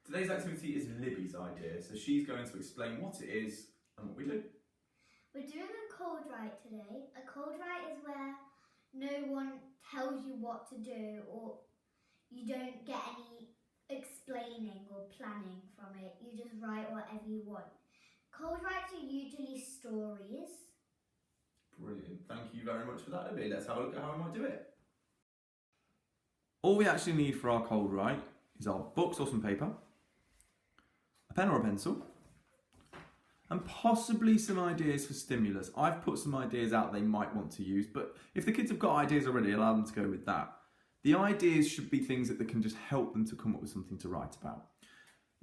Today's activity is Libby's idea, so she's going to explain what it is and what we do. We're doing a cold write today. A cold write is where no one tells you what to do, or you don't get any explaining or planning from it. You just write whatever you want. Cold writes are usually stories. Brilliant, thank you very much for that, Libby. Let's have a look at how I might do it. All we actually need for our cold write is our books or some paper, a pen or a pencil, and possibly some ideas for stimulus. I've put some ideas out they might want to use, but if the kids have got ideas already, allow them to go with that. The ideas should be things that can just help them to come up with something to write about.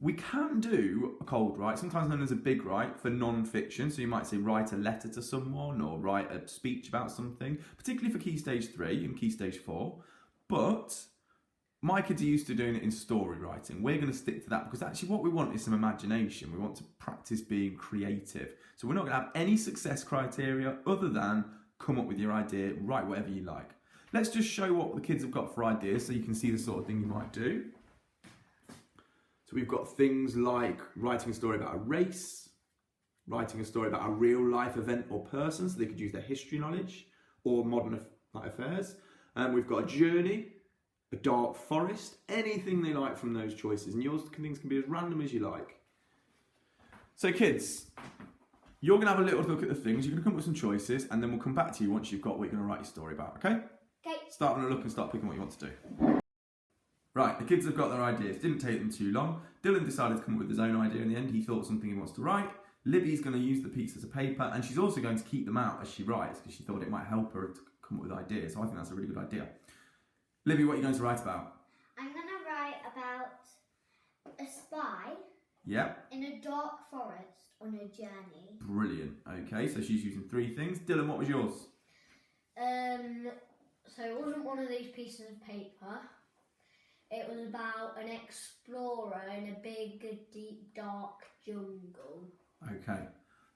We can do a cold write, sometimes known as a big write, for non-fiction. So you might say write a letter to someone or write a speech about something, particularly for Key Stage 3 and Key Stage 4. But my kids are used to doing it in story writing. We're going to stick to that because actually what we want is some imagination. We want to practice being creative. So we're not going to have any success criteria other than come up with your idea, write whatever you like. Let's just show what the kids have got for ideas so you can see the sort of thing you might do. So we've got things like writing a story about a race, writing a story about a real life event or person, so they could use their history knowledge, or modern affairs. And we've got a journey, a dark forest, anything they like from those choices. And yours things can be as random as you like. So kids, you're going to have a little look at the things, you're going to come up with some choices, and then we'll come back to you once you've got what you're going to write your story about, okay? Okay. Start having a look and start picking what you want to do. Right, the kids have got their ideas. Didn't take them too long. Dylan decided to come up with his own idea in the end. He thought something he wants to write. Libby's going to use the pieces of paper, and she's also going to keep them out as she writes because she thought it might help her to come up with ideas. So I think that's a really good idea. Libby, what are you going to write about? I'm going to write about a spy in a dark forest on a journey. Brilliant. Okay, so she's using 3 things. Dylan, what was yours? So it wasn't one of these pieces of paper. It was about an explorer in a big, deep, dark jungle. Okay.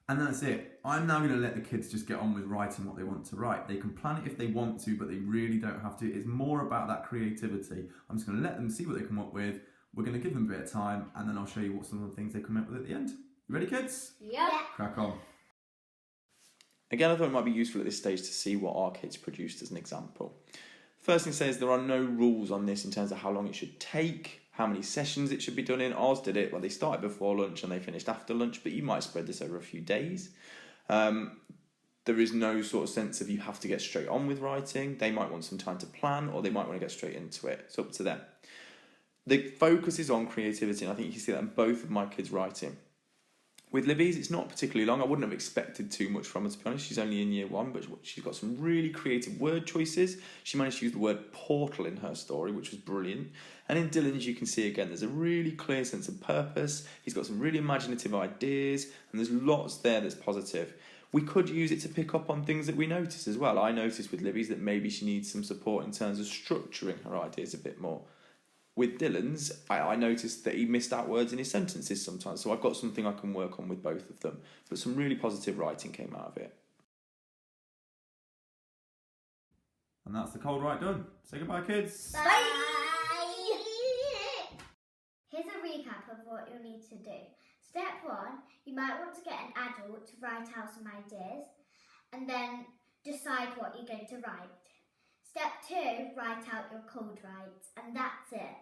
And that's it. I'm now going to let the kids just get on with writing what they want to write. They can plan it if they want to, but they really don't have to. It's more about that creativity. I'm just going to let them see what they come up with. We're going to give them a bit of time, and then I'll show you what some of the things they come up with at the end. You ready, kids? Yeah. Crack on. Again, I thought it might be useful at this stage to see what our kids produced as an example. First thing says there are no rules on this in terms of how long it should take, how many sessions it should be done in. Ours did it, well, they started before lunch and they finished after lunch, but you might spread this over a few days. There is no sort of sense of you have to get straight on with writing. They might want some time to plan, or they might want to get straight into it. It's up to them. The focus is on creativity, and I think you can see that in both of my kids' writing. With Libby's, it's not particularly long. I wouldn't have expected too much from her, to be honest. She's only in year 1, but she's got some really creative word choices. She managed to use the word portal in her story, which was brilliant. And in Dylan's, you can see again, there's a really clear sense of purpose. He's got some really imaginative ideas, and there's lots there that's positive. We could use it to pick up on things that we notice as well. I noticed with Libby's that maybe she needs some support in terms of structuring her ideas a bit more. With Dylan's, I noticed that he missed out words in his sentences sometimes, so I've got something I can work on with both of them. But some really positive writing came out of it. And that's the cold write done. Say goodbye, kids. Bye! Here's a recap of what you'll need to do. Step 1, you might want to get an adult to write out some ideas and then decide what you're going to write. Step 2, write out your cold writes, and that's it.